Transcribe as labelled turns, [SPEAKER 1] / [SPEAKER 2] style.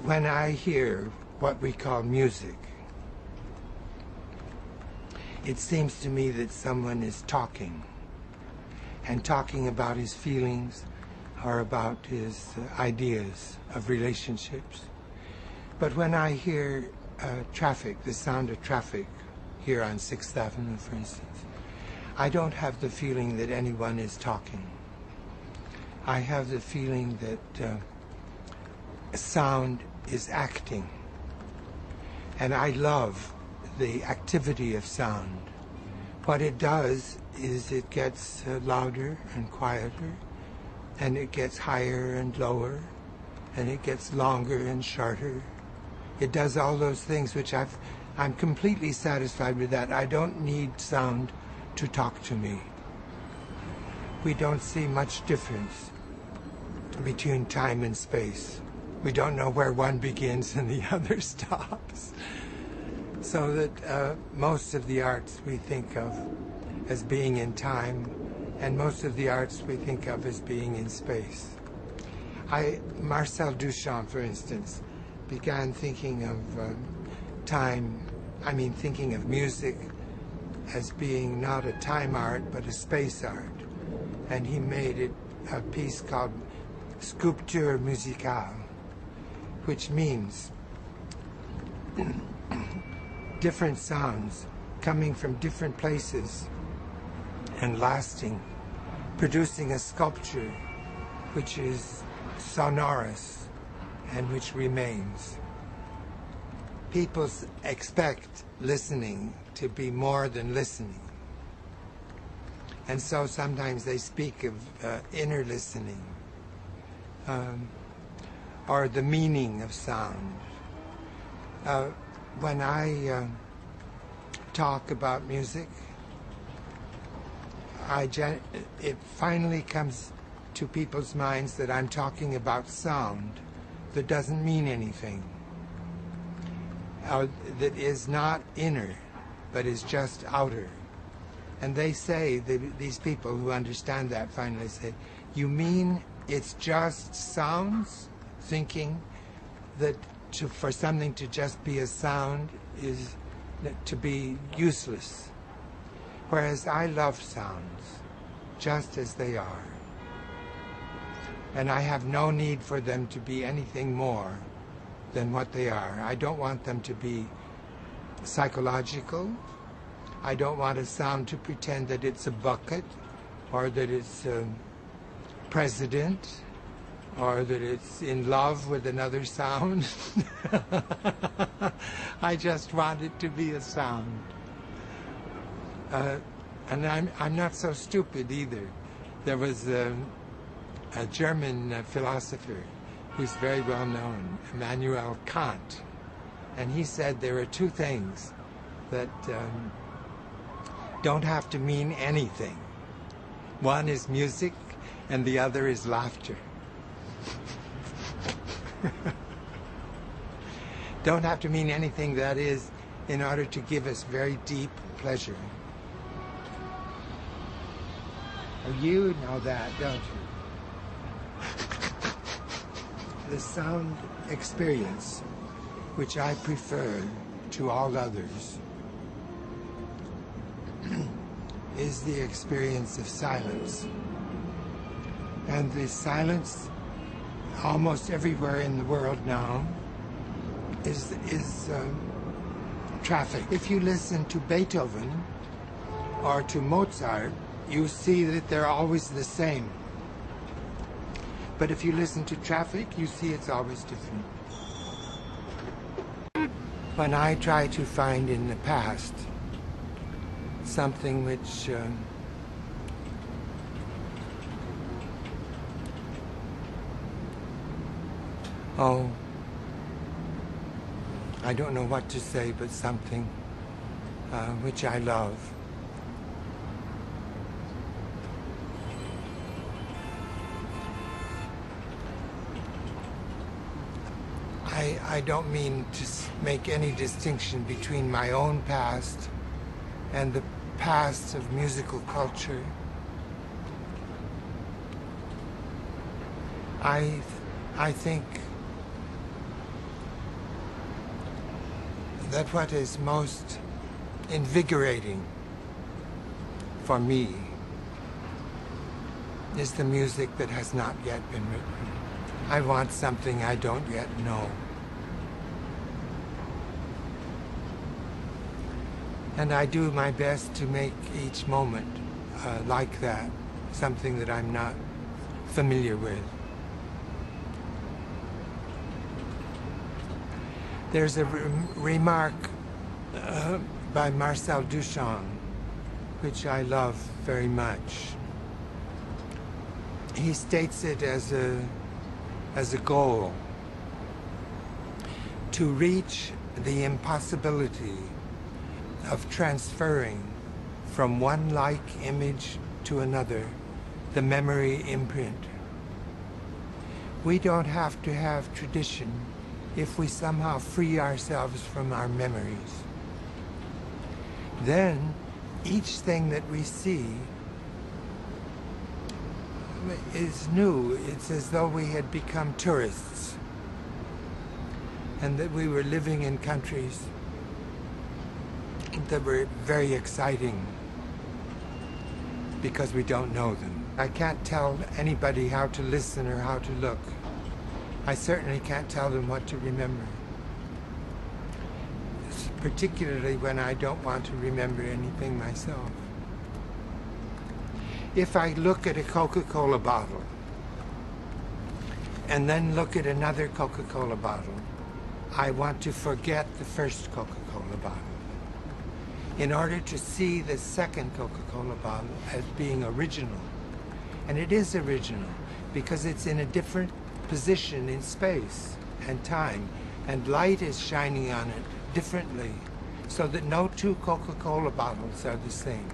[SPEAKER 1] When I hear what we call music, it seems to me that someone is talking, and talking about his feelings or about his ideas of relationships. But when I hear traffic, the sound of traffic here on 6th Avenue, for instance, I don't have the feeling that anyone is talking. I have the feeling that sound is acting. And I love the activity of sound. What it does is it gets louder and quieter, and it gets higher and lower, and it gets longer and shorter. It does all those things which I'm completely satisfied with that. I don't need sound to talk to me. We don't see much difference between time and space. We don't know where one begins and the other stops. So that most of the arts we think of as being in time, and most of the arts we think of as being in space. Marcel Duchamp, for instance, began thinking of thinking of music as being not a time art, but a space art. And he made it a piece called Sculpture Musicale, which means different sounds coming from different places and lasting, producing a sculpture which is sonorous and which remains. People expect listening to be more than listening. And so sometimes they speak of inner listening, or the meaning of sound. When I talk about music, it finally comes to people's minds that I'm talking about sound that doesn't mean anything, that is not inner, but is just outer. And they say, these people who understand that finally say, you mean it's just sounds? Thinking that for something to just be a sound is to be useless. Whereas I love sounds just as they are. And I have no need for them to be anything more than what they are. I don't want them to be psychological. I don't want a sound to pretend that it's a bucket, or that it's a president, or that it's in love with another sound. I just want it to be a sound. And I'm not so stupid either. There was a German philosopher who's very well known, Immanuel Kant, and he said there are two things that don't have to mean anything. One is music, and the other is laughter. Don't have to mean anything, that is, in order to give us very deep pleasure. You know that, don't you? The sound experience, which I prefer to all others, is the experience of silence. And the silence almost everywhere in the world now is traffic. If you listen to Beethoven or to Mozart, you see that they're always the same. But if you listen to traffic, you see it's always different. When I try to find in the past something which I don't know what to say, but something which I love. I don't mean to make any distinction between my own past and the past of musical culture. I think that what is most invigorating for me is the music that has not yet been written. I want something I don't yet know. And I do my best to make each moment like that, something that I'm not familiar with. There's a remark by Marcel Duchamp, which I love very much. He states it as a goal to reach the impossibility of transferring from one like image to another the memory imprint. We don't have to have tradition if we somehow free ourselves from our memories. Then each thing that we see is new. It's as though we had become tourists and that we were living in countries that were very exciting because we don't know them. I can't tell anybody how to listen or how to look. I certainly can't tell them what to remember, particularly when I don't want to remember anything myself. If I look at a Coca-Cola bottle and then look at another Coca-Cola bottle, I want to forget the first Coca-Cola bottle in order to see the second Coca-Cola bottle as being original. And it is original because it's in a different position in space and time, and light is shining on it differently, so that no two Coca-Cola bottles are the same.